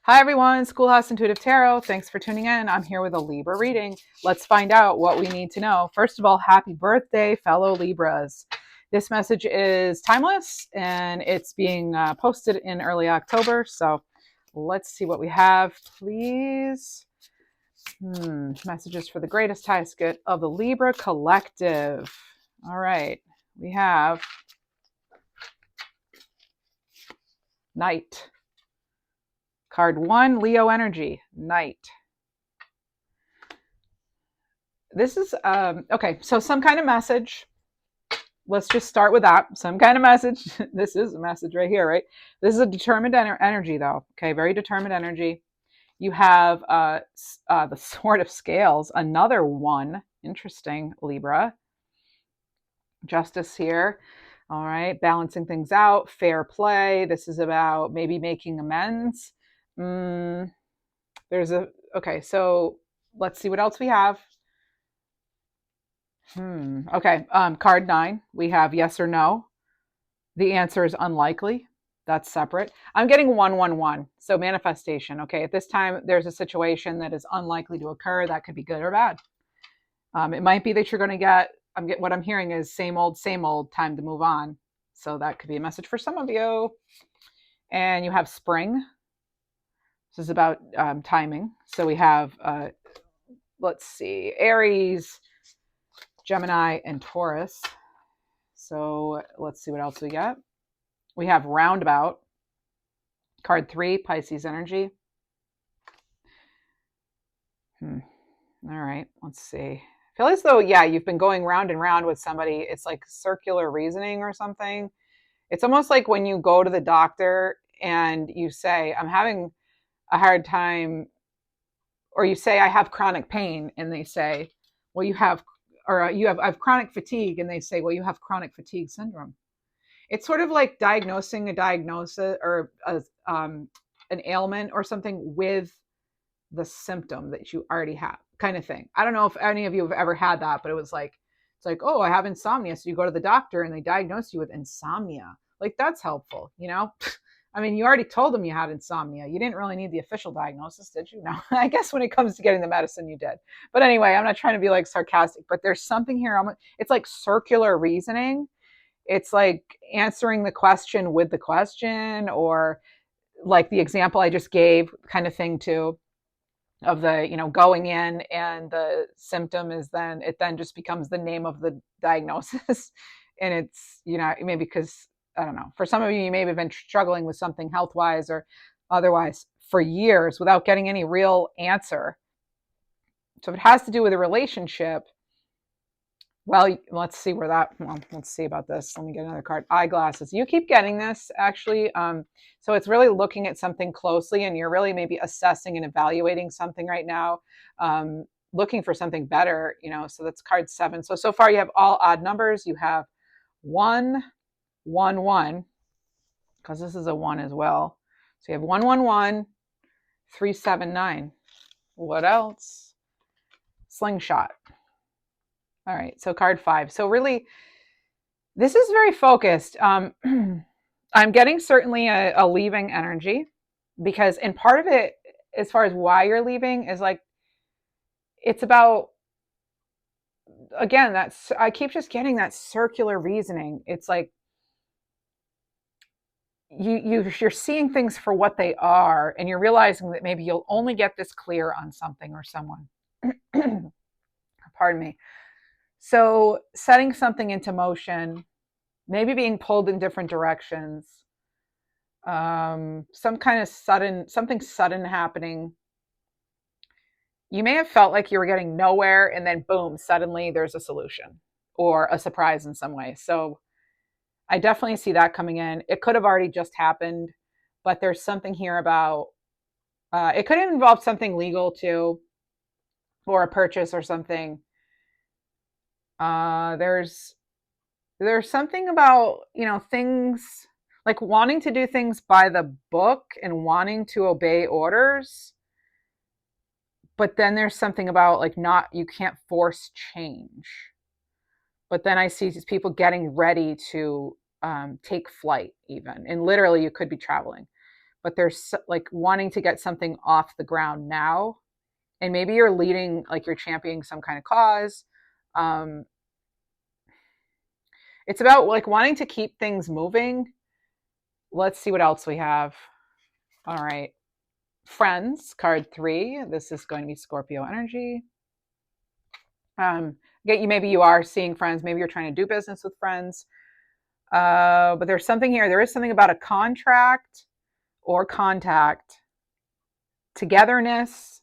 Hi everyone, Schoolhouse Intuitive Tarot. Thanks for tuning in. I'm here with a Libra reading. Let's find out what we need to know. First of all, happy birthday, fellow Libras. This message is timeless and it's being posted in early October. So let's see what we have, please. Messages for the greatest, highest good of the Libra collective. All right, we have Knight. Card 1, Leo energy, Knight. This is, okay, so some kind of message. Let's just start with that. Some kind of message. This is a message right here, right? This is a determined energy, though. Okay, very determined energy. You have the Sword of Scales, another one. Interesting, Libra. Justice here. All right, balancing things out, fair play. This is about maybe making amends. Okay, so let's see what else we have. Okay, card 9, we have yes or no. The answer is unlikely. That's separate. I'm getting 111, so manifestation. Okay, at this time, there's a situation that is unlikely to occur. That could be good or bad. It might be that you're going to get, what I'm hearing is same old, time to move on. So that could be a message for some of you. And you have spring. This is about timing. So we have, let's see, Aries, Gemini, and Taurus. So let's see what else we got. We have roundabout. Card 3, Pisces energy. All right, let's see. I feel as though, yeah, you've been going round and round with somebody. It's like circular reasoning or something. It's almost like when you go to the doctor and you say, I'm having a hard time, or you say, I have chronic pain, and they say, well, I have chronic fatigue, and they say, well, you have chronic fatigue syndrome. It's sort of like diagnosing a diagnosis or an ailment or something with the symptom that you already have, kind of thing. I don't know if any of you have ever had that, but it's like, oh, I have insomnia. So you go to the doctor and they diagnose you with insomnia. Like, that's helpful, you know? I mean, you already told them you had insomnia. You didn't really need the official diagnosis, did you? No, I guess when it comes to getting the medicine, you did. But anyway, I'm not trying to be like sarcastic, but there's something here. It's like circular reasoning. It's like answering the question with the question, or like the example I just gave kind of thing too, of the, going in and the symptom is then, it then just becomes the name of the diagnosis. And it's, maybe because, I don't know, for some of you, you may have been struggling with something health wise or otherwise for years without getting any real answer. So if it has to do with a relationship, well, let's see let's see about this. Let me get another card. Eyeglasses. You keep getting this, actually. So it's really looking at something closely, and you're really maybe assessing and evaluating something right now, looking for something better, so that's card 7. So far you have all odd numbers. You have 1, 1, 1, because this is a 1 as well. So you have 1, 1, 1, 3, 7, 9. What else? Slingshot. All right, so card 5. So really, this is very focused. I'm getting certainly a leaving energy, because, and part of it, as far as why you're leaving, is like, it's about, again, I keep just getting that circular reasoning. It's like you're seeing things for what they are, and you're realizing that maybe you'll only get this clear on something or someone. Pardon me. So setting something into motion, maybe being pulled in different directions, some kind of something sudden happening. You may have felt like you were getting nowhere, and then boom, suddenly there's a solution or a surprise in some way. So I definitely see that coming in. It could have already just happened, but there's something here about, it could involve something legal too, or a purchase or something. There's something about, things like wanting to do things by the book and wanting to obey orders. But then there's something about like, you can't force change. But then I see these people getting ready to take flight even. And literally you could be traveling. but there's like wanting to get something off the ground now. And maybe you're leading, like you're championing some kind of cause. Um, it's about like wanting to keep things moving. Let's see what else we have. All right. Friends, card 3. This is going to be Scorpio energy. Maybe you are seeing friends. Maybe you're trying to do business with friends. But there's something here. There is something about a contract or contact, togetherness.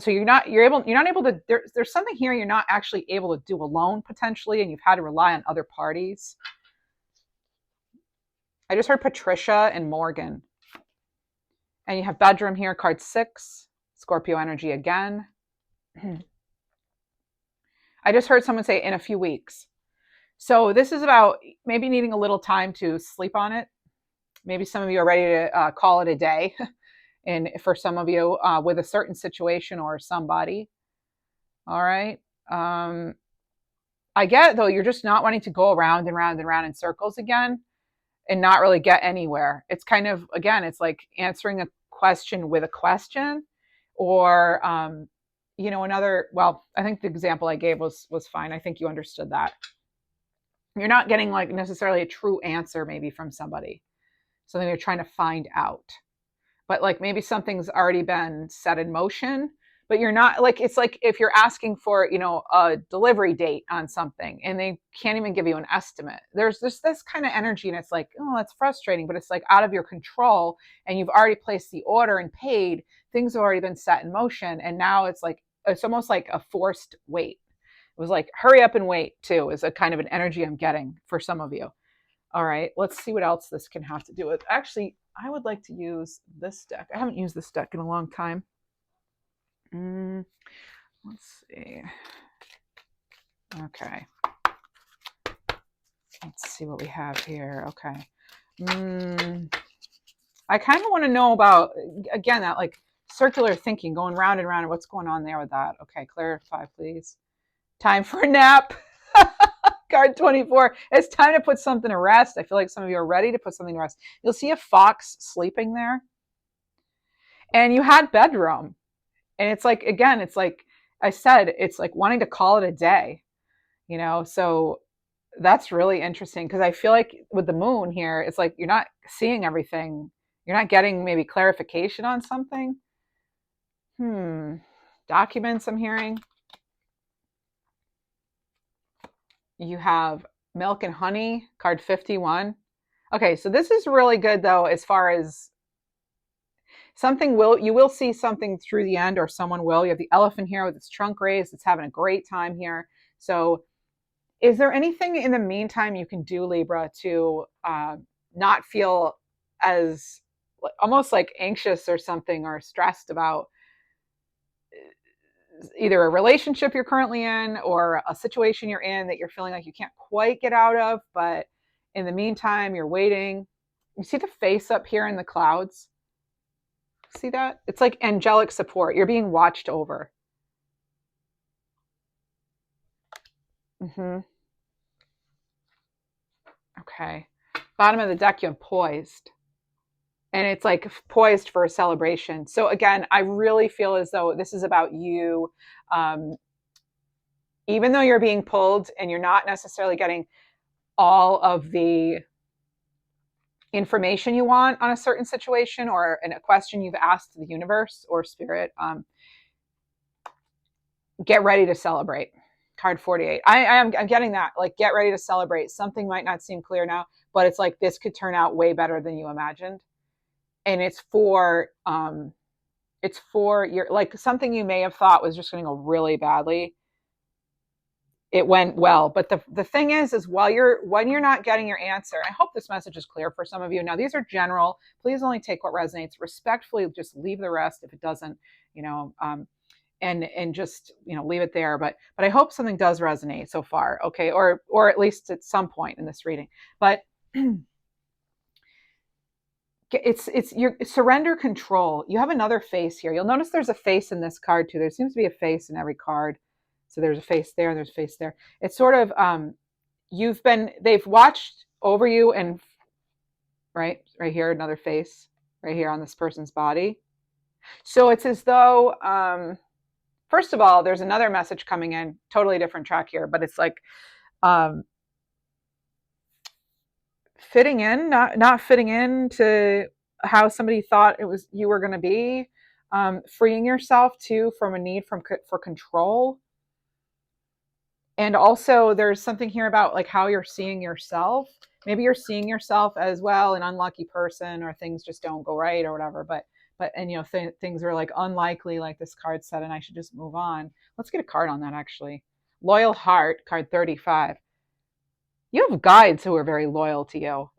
So you're not able to, there's something here you're not actually able to do alone potentially, and you've had to rely on other parties. I just heard Patricia and Morgan. And you have bedroom here, card 6, Scorpio energy again. I just heard someone say in a few weeks. So this is about maybe needing a little time to sleep on it. Maybe some of you are ready to call it a day. And for some of you with a certain situation or somebody. All right. I get, though, you're just not wanting to go around and round and round in circles again and not really get anywhere. It's kind of, again, it's like answering a question with a question, or well, I think the example I gave was fine. I think you understood that. You're not getting like necessarily a true answer maybe from somebody, something you're trying to find out, but like maybe something's already been set in motion, but you're not, like, it's like if you're asking for, a delivery date on something and they can't even give you an estimate. There's this kind of energy, and it's like, oh, that's frustrating, but it's like out of your control, and you've already placed the order and paid. Things have already been set in motion, and now it's like, it's almost like a forced wait. It was like, hurry up and wait too, is a kind of an energy I'm getting for some of you. All right, let's see what else this can have to do with. Actually, I would like to use this deck. I haven't used this deck in a long time. Let's see. Okay. Let's see what we have here. Okay. I kind of want to know about, again, that like circular thinking, going round and round, and what's going on there with that. Okay, clarify, please. Time for a nap. Card 24. It's time to put something to rest. I feel like some of you are ready to put something to rest. You'll see a fox sleeping there. And you had bedroom. And it's like, again, it's like I said, it's like wanting to call it a day, So that's really interesting, because I feel like with the moon here, it's like you're not seeing everything. You're not getting maybe clarification on something. Documents I'm hearing. You have milk and honey, card 51. Okay, so this is really good, though, as far as you will see something through the end, or someone will. You have the elephant here with its trunk raised. It's having a great time here. So is there anything in the meantime you can do, Libra, to not feel as almost like anxious or something, or stressed about either a relationship you're currently in or a situation you're in that you're feeling like you can't quite get out of, but in the meantime, you're waiting. You see the face up here in the clouds? See that? It's like angelic support. You're being watched over. Okay. Bottom of the deck, you have poised. And it's like poised for a celebration. So again, I really feel as though this is about you. Even though you're being pulled and you're not necessarily getting all of the information you want on a certain situation or in a question you've asked the universe or spirit, get ready to celebrate. Card 48. I'm getting that. Like, get ready to celebrate. Something might not seem clear now, but it's like this could turn out way better than you imagined. And it's for your, like, something you may have thought was just going to go really badly. It went well, but the thing is when you're not getting your answer, I hope this message is clear for some of you. Now, these are general. Please only take what resonates. Respectfully, just leave the rest if it doesn't, and just leave it there. But I hope something does resonate so far, okay, or at least at some point in this reading. But it's your surrender control. You have another face here. You'll notice there's a face in this card too. There seems to be a face in every card. So there's a face there, and there's a face there. It's sort of they've watched over you, and right here, another face. right here on this person's body. So it's as though, first of all, there's another message coming in, totally different track here, but it's like um, fitting in, not fitting in to how somebody thought it was you were going to be, freeing yourself too from a need for control. And also there's something here about like how you're seeing yourself. Maybe you're seeing yourself as, well, an unlucky person, or things just don't go right or whatever, but and things are like unlikely, like this card said, and I should just move on. Let's get a card on that, actually. Loyal Heart, card 35. You have guides who are very loyal to you.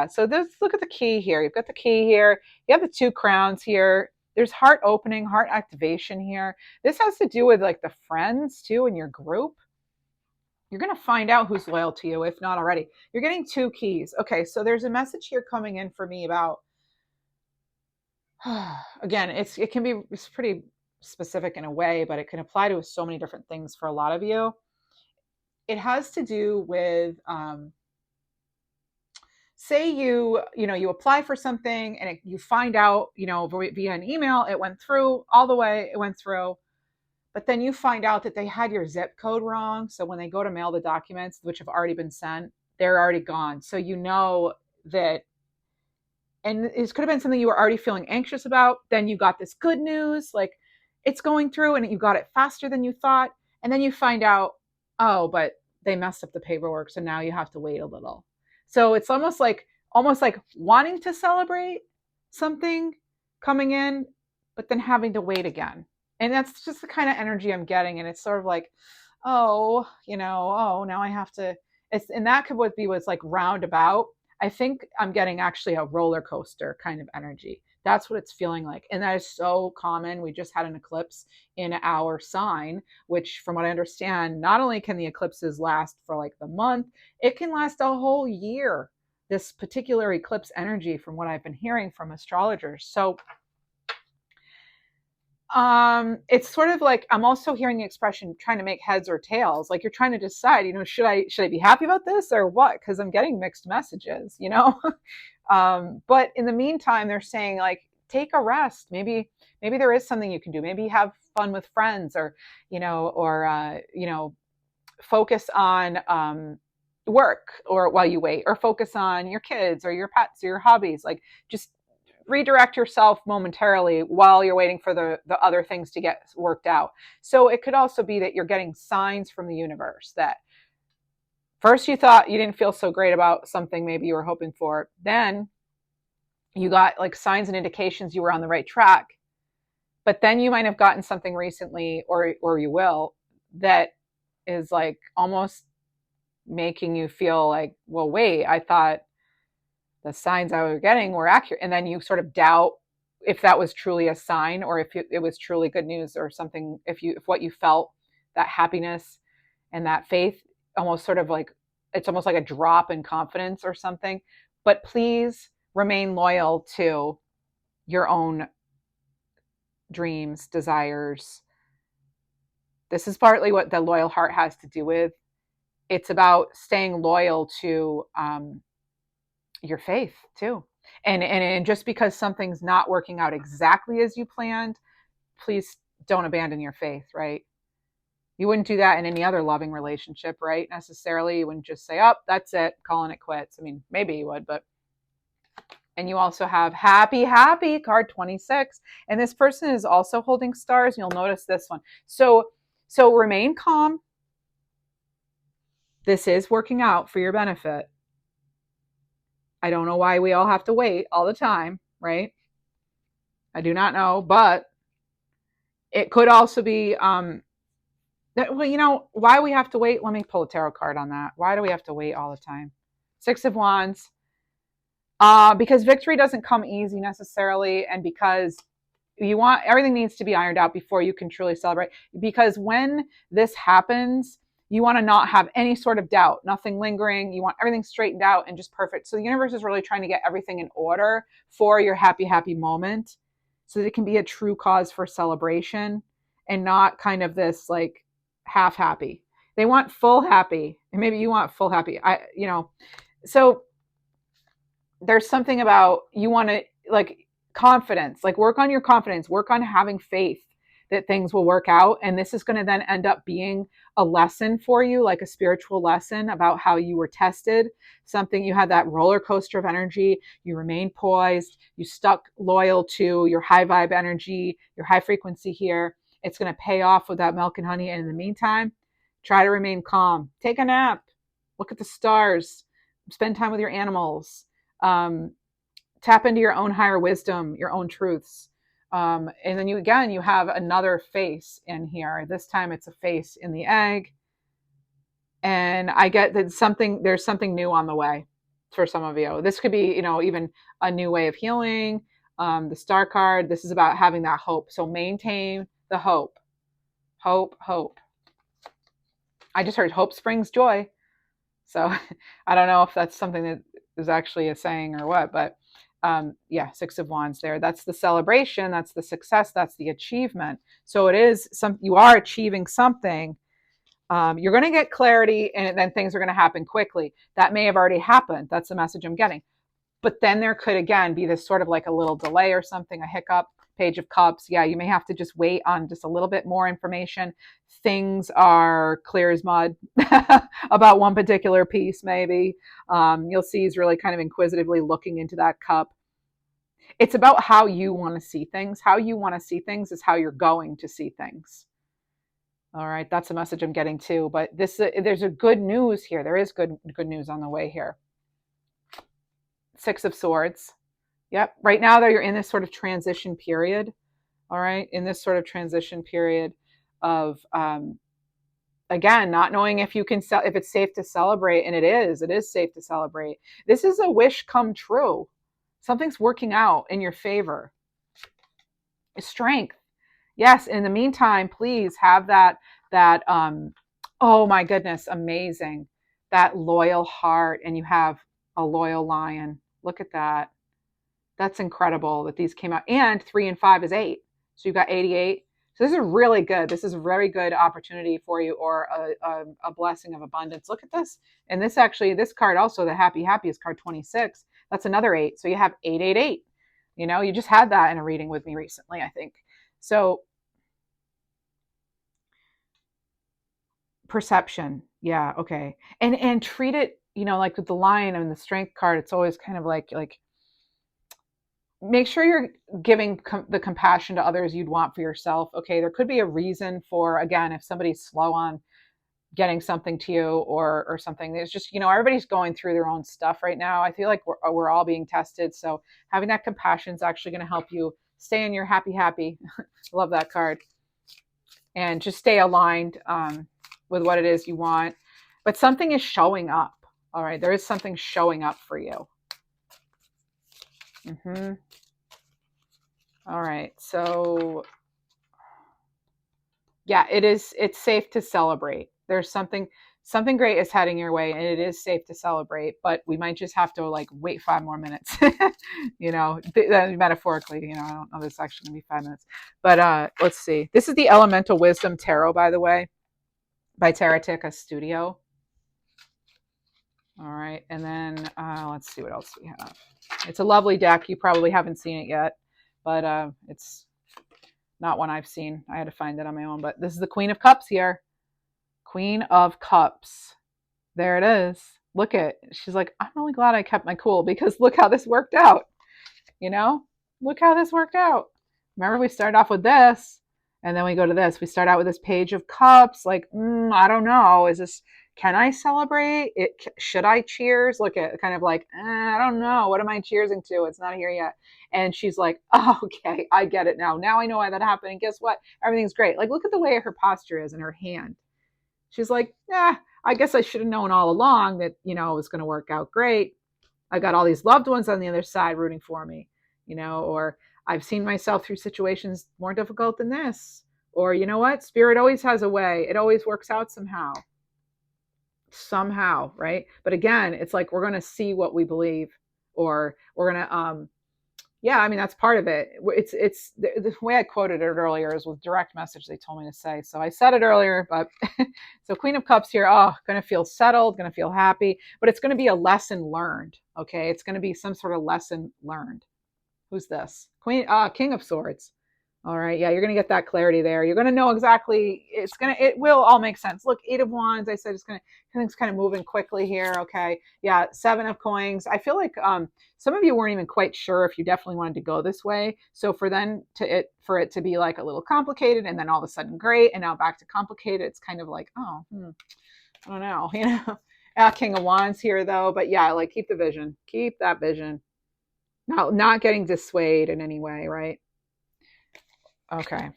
So look at the key here. You've got the key here. You have the 2 crowns here. There's heart opening, heart activation here. This has to do with like the friends too in your group. You're going to find out who's loyal to you, if not already. You're getting 2 keys. Okay, so there's a message here coming in for me about, again, it's pretty specific in a way, but it can apply to so many different things for a lot of you. It has to do with, say you apply for something and you find out, via an email, it went through all the way, it went through. But then you find out that they had your zip code wrong. So when they go to mail the documents, which have already been sent, they're already gone. So you know that, and it could have been something you were already feeling anxious about. Then you got this good news, like it's going through and you got it faster than you thought. And then you find out, oh, but they messed up the paperwork. So now you have to wait a little. So it's almost like wanting to celebrate something coming in, but then having to wait again. And that's just the kind of energy I'm getting. And it's sort of like, oh, now I have to, and that could be what's like roundabout. I think I'm getting actually a roller coaster kind of energy. That's what it's feeling like. And that is so common. We just had an eclipse in our sign, which from what I understand, not only can the eclipses last for like the month, it can last a whole year. This particular eclipse energy, from what I've been hearing from astrologers. So it's sort of like, I'm also hearing the expression trying to make heads or tails. Like you're trying to decide, should I be happy about this or what? Because I'm getting mixed messages, but in the meantime, they're saying like, take a rest. Maybe there is something you can do. Maybe have fun with friends, or focus on work, or while you wait, or focus on your kids or your pets or your hobbies. Like just redirect yourself momentarily while you're waiting for the other things to get worked out. So it could also be that you're getting signs from the universe that first you thought you didn't feel so great about something maybe you were hoping for. Then you got like signs and indications you were on the right track. But then you might have gotten something recently, or you will, that is like almost making you feel like, well, wait, I thought the signs I was getting were accurate. And then you sort of doubt if that was truly a sign, or if it was truly good news or something. If what you felt, that happiness and that faith, almost sort of like, it's almost like a drop in confidence or something. But please remain loyal to your own dreams, desires. This is partly what the loyal heart has to do with. It's about staying loyal to your faith too. And just because something's not working out exactly as you planned, please don't abandon your faith, right? You wouldn't do that in any other loving relationship, right? Necessarily. You wouldn't just say, oh, that's it, calling it quits. I mean, maybe you would, but. And you also have happy, card 26. And this person is also holding stars. You'll notice this one. So remain calm. This is working out for your benefit. I don't know why we all have to wait all the time, right? I do not know, but it could also be why we have to wait. Let me pull a tarot card on that. Why do we have to wait all the time? 6 of Wands. Because victory doesn't come easy necessarily, and because everything needs to be ironed out before you can truly celebrate. Because when this happens, you want to not have any sort of doubt, nothing lingering. You want everything straightened out and just perfect. So the universe is really trying to get everything in order for your happy, happy moment, so that it can be a true cause for celebration and not kind of this like half happy. They want full happy, and maybe you want full happy. So there's something about, you want to like confidence, like work on your confidence, work on having faith that things will work out. And this is going to then end up being a lesson for you, like a spiritual lesson about how you were tested. Something, you had that roller coaster of energy, you remained poised, you stuck loyal to your high vibe energy, your high frequency here. It's going to pay off with that milk and honey. And in the meantime, try to remain calm. Take a nap, look at the stars, spend time with your animals, tap into your own higher wisdom, your own truths. And then you have another face in here. This time it's a face in the egg. And I get that there's something new on the way for some of you. This could be, even a new way of healing. The star card, this is about having that hope. So maintain the hope. Hope, hope. I just heard hope springs joy. So I don't know if that's something that is actually a saying or what, but yeah, Six of Wands there. That's the celebration. That's the success. That's the achievement. So it is you are achieving something. You're going to get clarity, and then things are going to happen quickly. That may have already happened. That's the message I'm getting. But then there could, again, be this sort of like a little delay or something, a hiccup. Page of Cups. Yeah, you may have to just wait on just a little bit more information. Things are clear as mud about one particular piece, maybe. You'll see he's really kind of inquisitively looking into that cup. It's about how you want to see things. How you want to see things is how you're going to see things. All right, that's a message I'm getting too. But there's a good news here. There is good news on the way here. Six of Swords. Yep. Right now, though, you're in this sort of transition period. All right. In this sort of transition period of, again, not knowing if if it's safe to celebrate. And it is safe to celebrate. This is a wish come true. Something's working out in your favor. Strength. Yes. In the meantime, please have that, oh my goodness, amazing. That loyal heart. And you have a loyal lion. Look at that. That's incredible that these came out. And 3 and 5 is 8. So you've got 88. So this is really good. This is a very good opportunity for you, or a blessing of abundance. Look at this. And this card also, the happy is card 26. That's another 8. So you have 888. You just had that in a reading with me recently, I think. So perception. Yeah. Okay. And treat it, like with the lion and the strength card, it's always kind of like, make sure you're giving the compassion to others you'd want for yourself. Okay, there could be a reason for, again, if somebody's slow on getting something to you or something. There's just, everybody's going through their own stuff right now. I feel like we're all being tested. So having that compassion is actually going to help you stay in your happy. Love that card. And just stay aligned with what it is you want. But something is showing up. All right, there is something showing up for you. All right. So yeah, it's safe to celebrate. There's something great is heading your way, and it is safe to celebrate, but we might just have to wait 5 more minutes, metaphorically, I don't know, this is actually gonna be 5 minutes, but let's see. This is the Elemental Wisdom Tarot, by the way, by Taratica Studio. All right. And then let's see what else we have. It's a lovely deck. You probably haven't seen it yet, but it's not one I've seen. I had to find it on my own. But this is the Queen of Cups here. Queen of Cups. There it is. Look at, she's like, I'm really glad I kept my cool, because look how this worked out. Look how this worked out. Remember, we started off with this, and then we go to this. We start out with this Page of Cups. Like, I don't know. Can I celebrate it? Should I cheers? Look at kind of like, I don't know. What am I cheersing to? It's not here yet. And she's like, oh, okay, I get it now. Now I know why that happened. And guess what? Everything's great. Like, look at the way her posture is in her hand. She's like, I guess I should have known all along that, it was going to work out great. I got all these loved ones on the other side rooting for me, or I've seen myself through situations more difficult than this. Or, you know what? Spirit always has a way. It always works out somehow, right? But again, it's like we're going to see what we believe, or we're going to that's part of it. It's the way I quoted it earlier is with direct message they told me to say, so I said it earlier. But so Queen of Cups here, going to feel settled, going to feel happy, but it's going to be a lesson learned. Okay, it's going to be some sort of lesson learned. Who's this? King of Swords. All right. Yeah, you're going to get that clarity there. You're going to know exactly. It will all make sense. Look, Eight of Wands. I said everything's kind of moving quickly here. Okay. Yeah. Seven of Coins. I feel like some of you weren't even quite sure if you definitely wanted to go this way. So for it to be like a little complicated and then all of a sudden great and now back to complicated, it's kind of like, I don't know, King of Wands here though. But yeah, like keep the vision. Keep that vision. Not getting dissuaded in any way, right? Okay.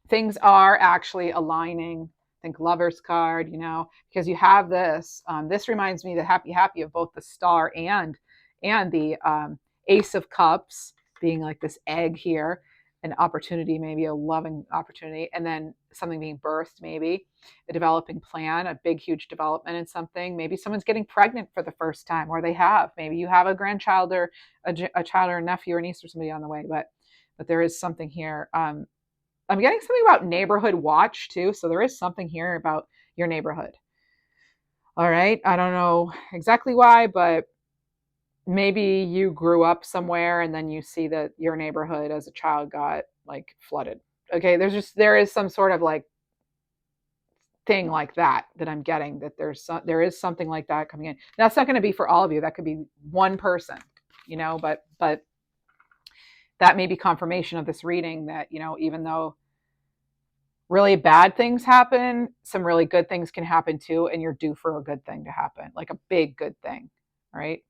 Things are actually aligning. Think Lover's card, because you have this. This reminds me the happy of both the Star and the Ace of Cups being like this egg here, an opportunity, maybe a loving opportunity, and then something being birthed, maybe a developing plan, a big, huge development in something. Maybe someone's getting pregnant for the first time, or they have. Maybe you have a grandchild or a child or a nephew or niece or somebody on the way, but there is something here. I'm getting something about neighborhood watch too. So there is something here about your neighborhood. All right. I don't know exactly why, but maybe you grew up somewhere and then you see that your neighborhood as a child got like flooded. Okay. There is some sort of like thing like that I'm getting, that there is something like that coming in. That's not going to be for all of you. That could be one person, but that may be confirmation of this reading that, even though really bad things happen, some really good things can happen too, and you're due for a good thing to happen, like a big good thing, right?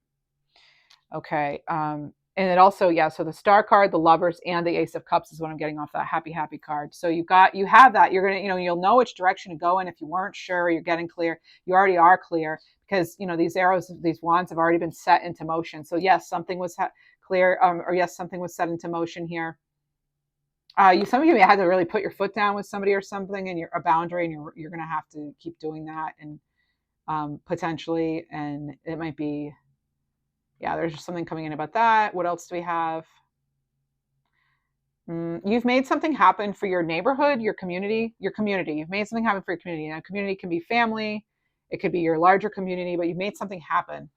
Okay. And it also, so the Star card, the Lovers, and the Ace of Cups is what I'm getting off that happy card. So you have that. You're going to, you'll know which direction to go in. If you weren't sure, you're getting clear. You already are clear because, these arrows, these wands have already been set into motion. So yes, something was clear, or yes, something was set into motion here. Some of you may have to really put your foot down with somebody or something, and you're a boundary, and you're going to have to keep doing that, and potentially, and it might be, there's just something coming in about that. What else do we have? You've made something happen for your neighborhood, your community. You've made something happen for your community. Now, community can be family, it could be your larger community, but you've made something happen.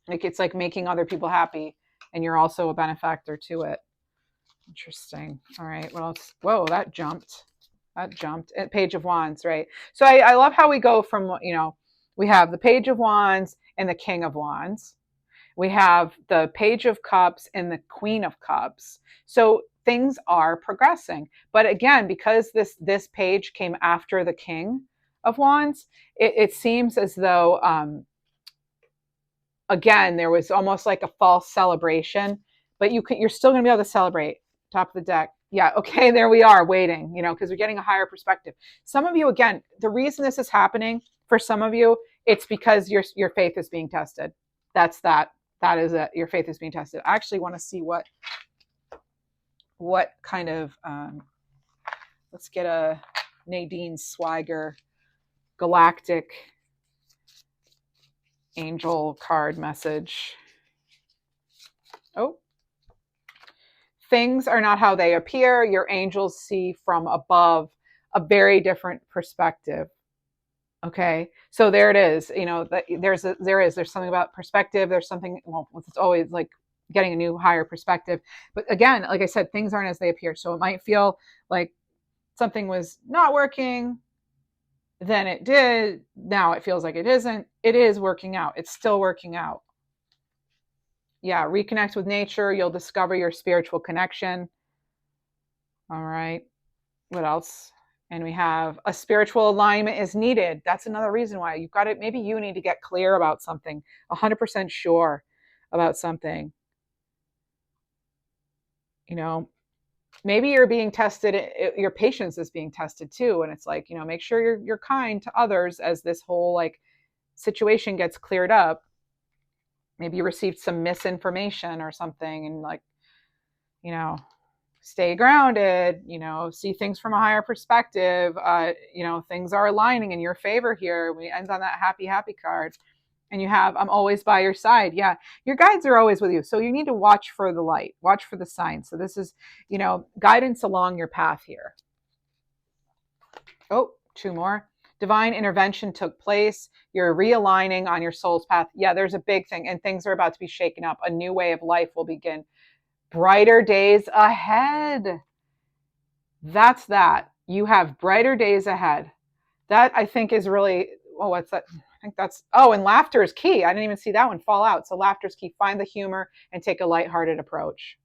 Like it's like making other people happy, and you're also a benefactor to it. Interesting. All right. What else? Whoa, that jumped. Page of Wands, right? So I love how we go from, we have the Page of Wands and the King of Wands. We have the Page of Cups and the Queen of Cups. So things are progressing. But again, because this page came after the King of Wands, it seems as though, again, there was almost like a false celebration, but you're still going to be able to celebrate. Top of the deck. Yeah. Okay. There we are waiting, because we're getting a higher perspective. Some of you, again, the reason this is happening for some of you, it's because your faith is being tested. That's that. That is it. Your faith is being tested. I actually want to see what kind of, let's get a Nadine Swiger galactic angel card message. Oh, things are not how they appear. Your angels see from above a very different perspective. Okay. So there it is. There's something about perspective. There's something, it's always like getting a new higher perspective. But again, like I said, things aren't as they appear. So it might feel like something was not working, then it did. Now it feels like it isn't. It is working out. It's still working out. Yeah, reconnect with nature. You'll discover your spiritual connection. All right. What else? And we have a spiritual alignment is needed. That's another reason why you've got it. Maybe you need to get clear about something, 100% sure about something. Maybe you're being tested. Your patience is being tested too. And it's like, make sure you're kind to others as this whole like situation gets cleared up. Maybe you received some misinformation or something, and like, stay grounded, see things from a higher perspective. Things are aligning in your favor here. We end on that happy card. And you have, I'm always by your side. Yeah, your guides are always with you. So you need to watch for the light, watch for the signs. So this is, guidance along your path here. Oh, two more. Divine intervention took place. You're realigning on your soul's path. Yeah, there's a big thing, and things are about to be shaken up. A new way of life will begin Brighter days ahead. That's that. You have brighter days ahead. That I think is really, oh, what's that? I think that's, oh, and laughter is key. I didn't even see that one fall out. So laughter is key. Find the humor and take a lighthearted approach.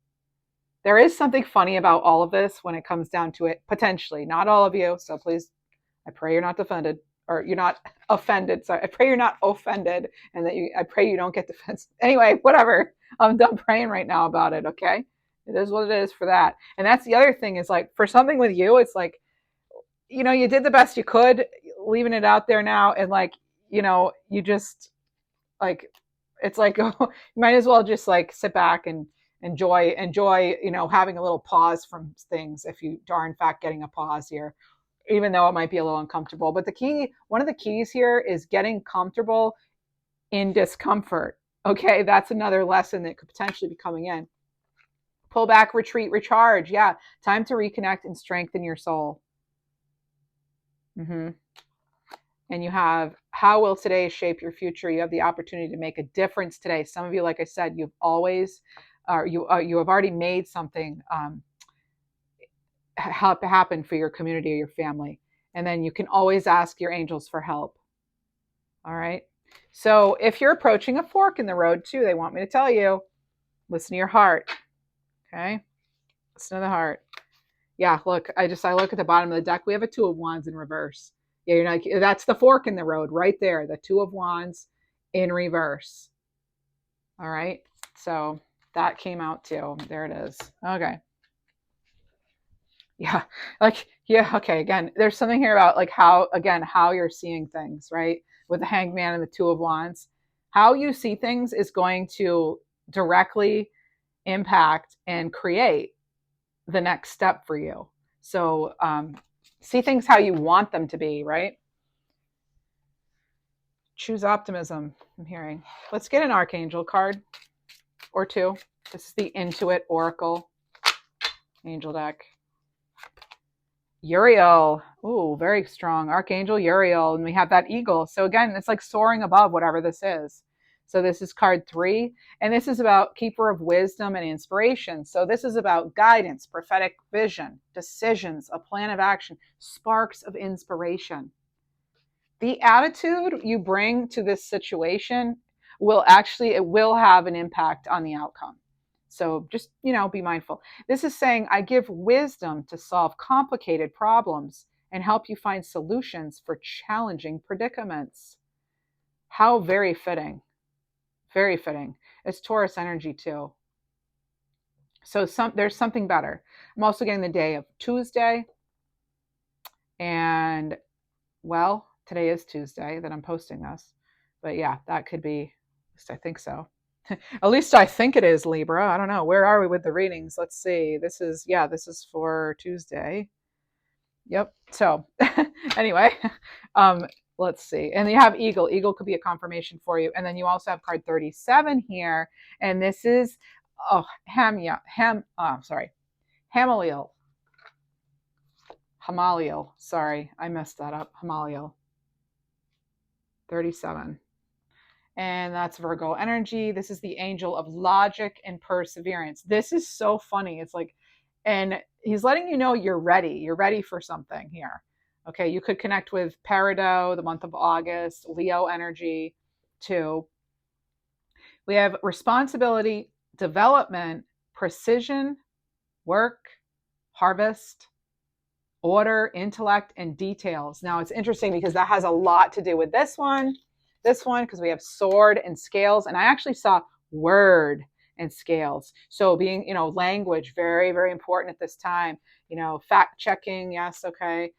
There is something funny about all of this when it comes down to it, potentially. Not all of you. So please, I pray you're not offended or you're not offended. Sorry. I pray you're not offended and that I pray you don't get defensive. Anyway, whatever. I'm done praying right now about it. Okay. It is what it is for that. And that's the other thing is like for something with you, it's like, you did the best you could leaving it out there now. And like, you just like, it's like, you might as well just like sit back and enjoy, having a little pause from things if you are in fact getting a pause here, even though it might be a little uncomfortable. But one of the keys here is getting comfortable in discomfort. Okay. That's another lesson that could potentially be coming in. Pull back, retreat, recharge. Yeah. Time to reconnect and strengthen your soul. Mm-hmm. And you have, how will today shape your future? You have the opportunity to make a difference today. Some of you, like I said, you've always, you have already made something happen for your community or your family. And then you can always ask your angels for help. All right. So if you're approaching a fork in the road too, they want me to tell you, listen to your heart. Okay. Listen to the heart. Yeah, look, I look at the bottom of the deck. We have a 2 of Wands in reverse. Yeah, that's the fork in the road right there. The 2 of Wands in reverse. All right. So that came out too. There it is. Okay. Yeah. Okay. Again, there's something here about like how you're seeing things, right? With the Hanged Man and the 2 of Wands. How you see things is going to directly impact and create the next step for you. So see things how you want them to be, right? Choose optimism, I'm hearing. Let's get an archangel card or two. This is the Intuit Oracle angel deck. Uriel. Ooh, very strong. Archangel Uriel. And we have that eagle. So again, it's like soaring above whatever this is. So this is card 3. And this is about keeper of wisdom and inspiration. So this is about guidance, prophetic vision, decisions, a plan of action, sparks of inspiration. The attitude you bring to this situation will have an impact on the outcome. So just, be mindful. This is saying, I give wisdom to solve complicated problems and help you find solutions for challenging predicaments. How very fitting. Very fitting. It's Taurus energy too. So there's something better. I'm also getting the day of Tuesday. And, well, today is Tuesday that I'm posting this. But yeah, that could be, at least I think so. At least I think it is, Libra. I don't know. Where are we with the readings? Let's see. This is for Tuesday. Yep. So anyway, let's see. And you have Eagle. Eagle could be a confirmation for you. And then you also have card 37 here. And this is, Hamaliel. Hamaliel. Sorry, I messed that up. Hamaliel. 37. And that's Virgo energy. This is the angel of logic and perseverance. This is so funny. It's like, and he's letting you know you're ready. You're ready for something here. Okay, you could connect with Peridot, the month of August, Leo energy too. We have responsibility, development, precision, work, harvest, order, intellect, and details. Now it's interesting because that has a lot to do with this one, because we have sword and scales. And I actually saw word and scales. So being, language, very, very important at this time. Fact checking. Yes. Okay.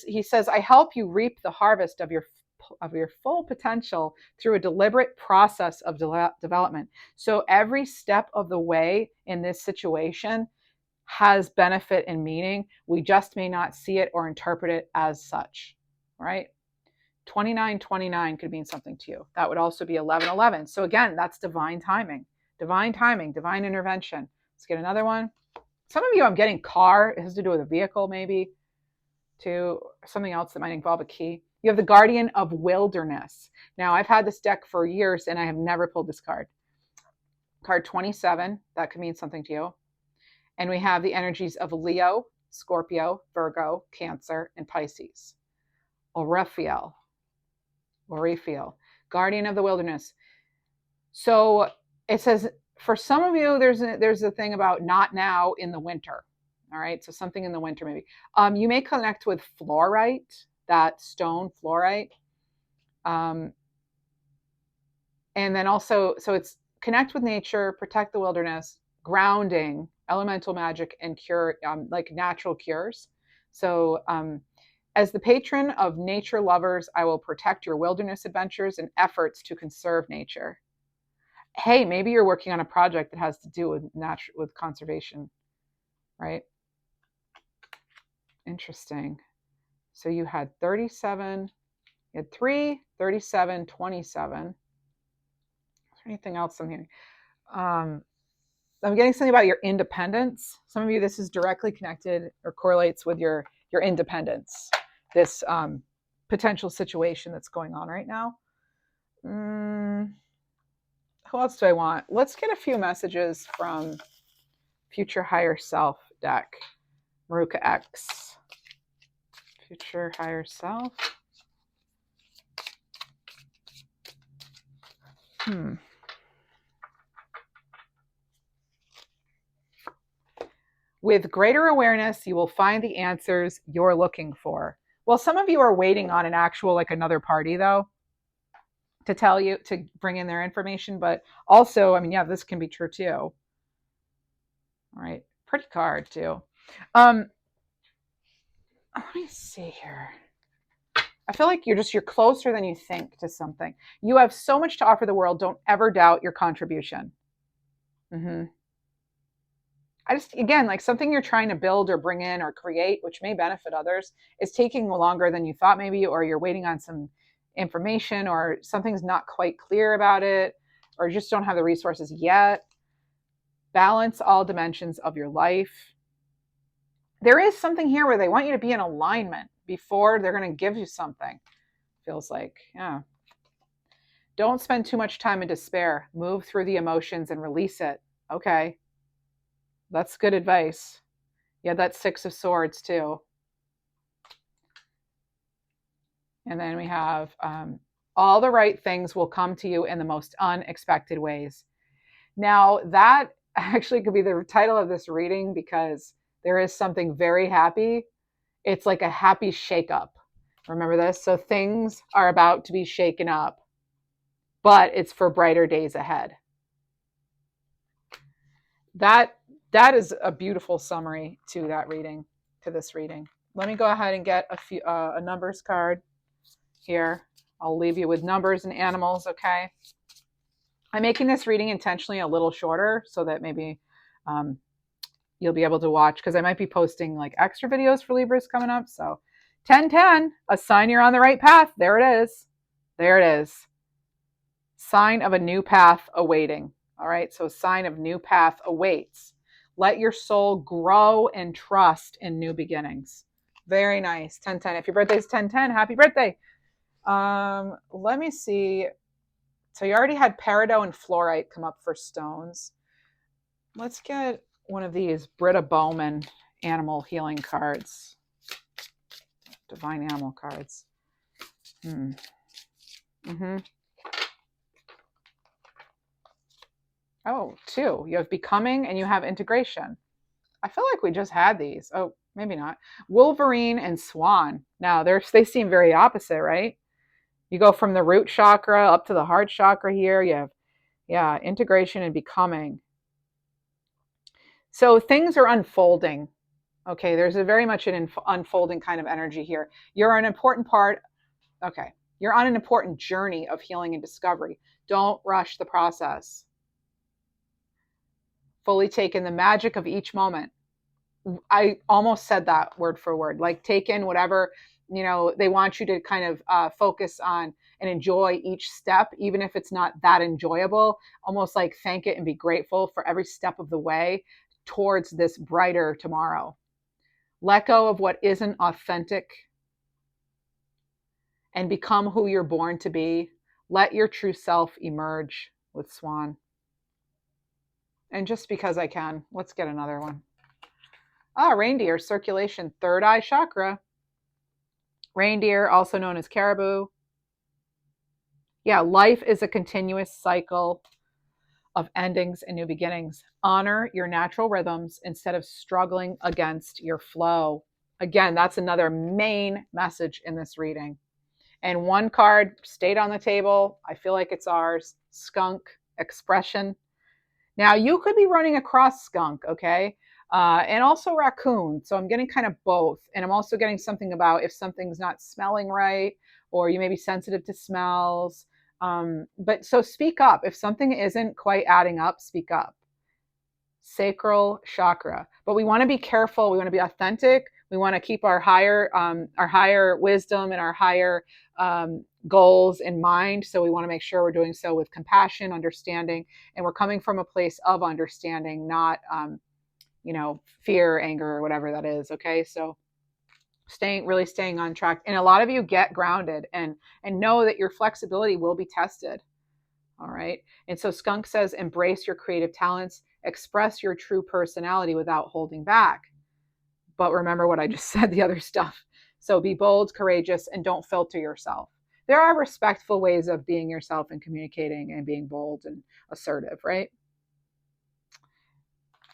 He says, I help you reap the harvest of your full potential through a deliberate process of development. So every step of the way in this situation has benefit and meaning. We just may not see it or interpret it as such, right? 2929 could mean something to you. That would also be 1111. So again, that's divine timing, divine intervention. Let's get another one. Some of you, I'm getting car. It has to do with a vehicle, maybe, to something else that might involve a key. You have the Guardian of Wilderness. Now, I've had this deck for years and I have never pulled this card. Card 27, that could mean something to you. And we have the energies of Leo, Scorpio, Virgo, Cancer, and Pisces. Orifiel, guardian of the wilderness. So it says, for some of you, there's a thing about not now in the winter. All right, so something in the winter maybe. You may connect with fluorite, that stone fluorite. And then also, so it's connect with nature, protect the wilderness, grounding, elemental magic, and cure, like natural cures. So as the patron of nature lovers, I will protect your wilderness adventures and efforts to conserve nature. Hey, maybe you're working on a project that has to do with conservation, right? Interesting. So you had 37, you had 3, 37, 27. Is there anything else I'm hearing? I'm getting something about your independence. Some of you, this is directly connected or correlates with your independence. This potential situation that's going on right now. Who else do I want? Let's get a few messages from Future Higher Self deck. Maruka X. Future Higher Self. With greater awareness, you will find the answers you're looking for. Well, some of you are waiting on an actual, like another party though, to tell you, to bring in their information. But also, I mean, yeah, this can be true too. All right. Pretty card too. Let me see here. I feel like you're closer than you think to something. You have so much to offer the world. Don't ever doubt your contribution. I just, again, like something you're trying to build or bring in or create, which may benefit others, is taking longer than you thought maybe, or you're waiting on some information, or something's not quite clear about it, or you just don't have the resources yet. Balance all dimensions of your life. There is something here where they want you to be in alignment before they're going to give you something. Feels like, yeah. Don't spend too much time in despair. Move through the emotions and release it. Okay. That's good advice. Yeah, that's 6 of Swords too. And then we have all the right things will come to you in the most unexpected ways. Now, that actually could be the title of this reading, because there is something very happy. It's like a happy shakeup. Remember this? So things are about to be shaken up, but it's for brighter days ahead. That is a beautiful summary to that reading, to this reading. Let me go ahead and get a numbers card here. I'll leave you with numbers and animals, okay? I'm making this reading intentionally a little shorter so that maybe you'll be able to watch, because I might be posting like extra videos for Libras coming up. So 1010, a sign you're on the right path. There it is. There it is. Sign of a new path awaiting. All right, so a sign of new path awaits. Let your soul grow and trust in new beginnings. Very nice. 1010. If your birthday is 1010, happy birthday. Let me see. So you already had peridot and fluorite come up for stones. Let's get one of these Britta Bowman animal healing cards. Divine animal cards. Oh, 2. You have becoming and you have integration. I feel like we just had these. Oh, maybe not. Wolverine and swan. Now, they seem very opposite, right? You go from the root chakra up to the heart chakra here. You have, yeah, integration and becoming. So things are unfolding. Okay, there's a very much an unfolding kind of energy here. You're an important part. Okay, you're on an important journey of healing and discovery. Don't rush the process. Fully take in the magic of each moment. I almost said that word for word. Like, take in whatever, they want you to kind of focus on and enjoy each step, even if it's not that enjoyable. Almost like thank it and be grateful for every step of the way towards this brighter tomorrow. Let go of what isn't authentic and become who you're born to be. Let your true self emerge with Swan. And just because I can, let's get another one. Ah, reindeer, circulation, third eye chakra. Reindeer, also known as caribou. Yeah, life is a continuous cycle of endings and new beginnings. Honor your natural rhythms instead of struggling against your flow. Again, that's another main message in this reading. And one card stayed on the table. I feel like it's ours. Skunk, expression. Now, you could be running across skunk, okay? And also raccoon. So I'm getting kind of both. And I'm also getting something about if something's not smelling right, or you may be sensitive to smells. But so speak up. If something isn't quite adding up, speak up. Sacral chakra. But we want to be careful. We want to be authentic. We want to keep our higher wisdom and our higher goals in mind. So we want to make sure we're doing so with compassion, understanding, and we're coming from a place of understanding, not fear, anger, or whatever that is. Okay, so staying on track. And a lot of you get grounded and know that your flexibility will be tested. All right. And so Skunk says, embrace your creative talents, express your true personality without holding back. But remember what I just said, the other stuff. So be bold, courageous, and don't filter yourself. There are respectful ways of being yourself and communicating and being bold and assertive, right?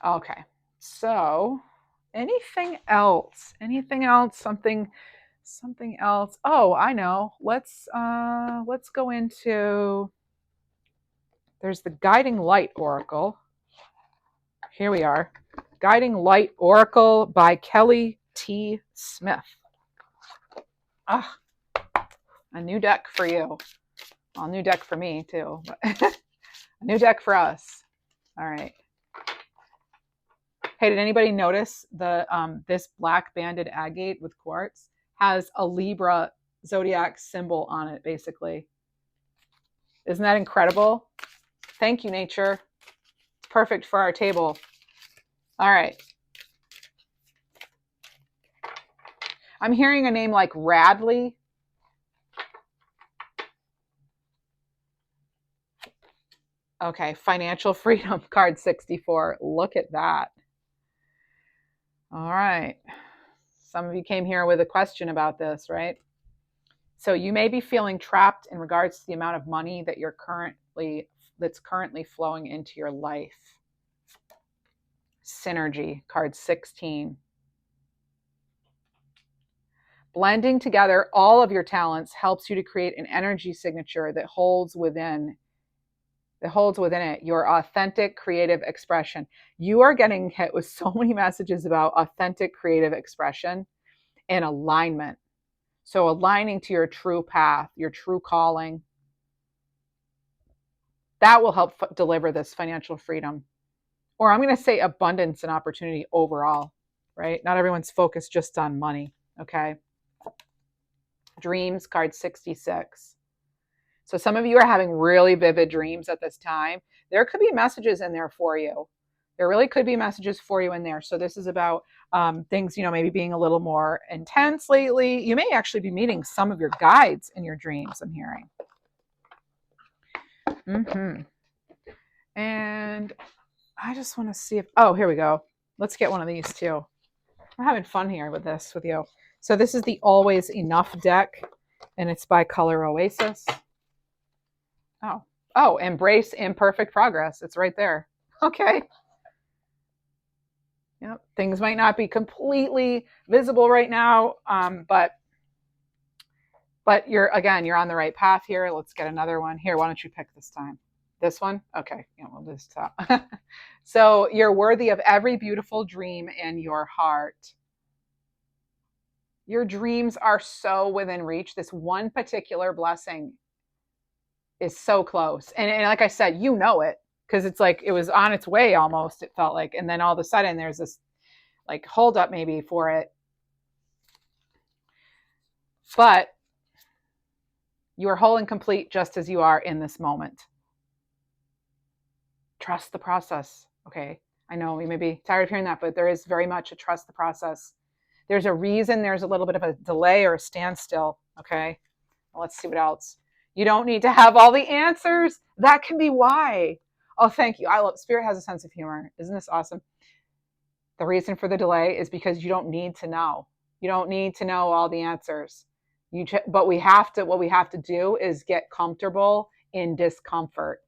Okay. So anything else? Something else? Oh, I know. Let's go into, there's the Guiding Light Oracle. Here we are. Guiding Light Oracle by Kelly T. Smith. Ah, a new deck for you. Well, a new deck for me too, but a new deck for us. All right. Hey, did anybody notice this black banded agate with quartz has a Libra zodiac symbol on it, basically? Isn't that incredible? Thank you, nature. It's perfect for our table. All right. I'm hearing a name like Radley. Okay, financial freedom, card 64. Look at that. All right. Some of you came here with a question about this, right? So you may be feeling trapped in regards to the amount of money that's currently flowing into your life. Synergy, card 16. Blending together all of your talents helps you to create an energy signature that holds within it your authentic creative expression. You are getting hit with so many messages about authentic creative expression and alignment. So aligning to your true path, your true calling, that will help deliver this financial freedom. Or I'm going to say abundance and opportunity overall, right? Not everyone's focused just on money, okay? Dreams, card 66. So some of you are having really vivid dreams at this time. There could be messages in there for you. There really could be messages for you in there. So this is about things, maybe being a little more intense lately. You may actually be meeting some of your guides in your dreams, I'm hearing. And I just want to see if, here we go. Let's get one of these too. I'm having fun here with this with you. So this is the Always Enough deck, and it's by Color Oasis. Oh, embrace imperfect progress. It's right there. Okay. Yep. Things might not be completely visible right now, but you're on the right path here. Let's get another one. Here, why don't you pick this time? This one? Okay. Yeah, we'll just stop. So you're worthy of every beautiful dream in your heart. Your dreams are so within reach. This one particular blessing is so close. And like I said, you know it, because it's like it was on its way almost, it felt like. And then all of a sudden there's this like hold up maybe for it. But you are whole and complete just as you are in this moment. Trust the process. Okay. I know we may be tired of hearing that, but there is very much a trust the process. There's a reason there's a little bit of a delay or a standstill. Okay. Well, let's see what else. You don't need to have all the answers. That can be why. Oh, thank you. I love Spirit has a sense of humor. Isn't this awesome? The reason for the delay is because you don't need to know. You don't need to know all the answers. But we have to. What we have to do is get comfortable in discomfort.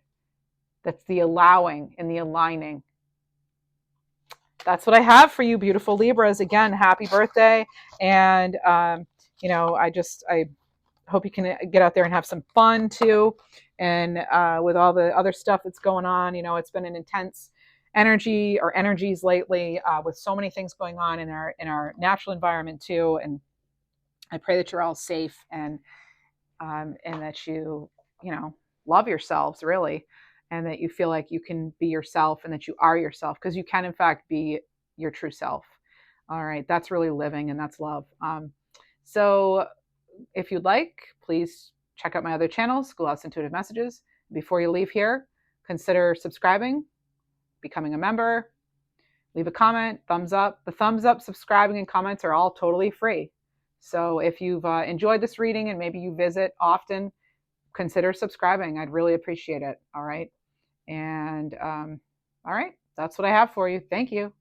That's the allowing and the aligning. That's what I have for you, beautiful Libras. Again, happy birthday, and I hope you can get out there and have some fun too. And with all the other stuff that's going on, it's been an intense energies lately, with so many things going on in our natural environment too. And I pray that you're all safe, and that you love yourselves really, and that you feel like you can be yourself and that you are yourself, because you can in fact be your true self. All right, that's really living, and that's love. So if you'd like, please check out my other channels, Schoolhouse Intuitive Messages. Before you leave here, consider subscribing, becoming a member, leave a comment, thumbs up. The thumbs up, subscribing, and comments are all totally free. So if you've enjoyed this reading and maybe you visit often, consider subscribing. I'd really appreciate it. All right. And all right, that's what I have for you. Thank you.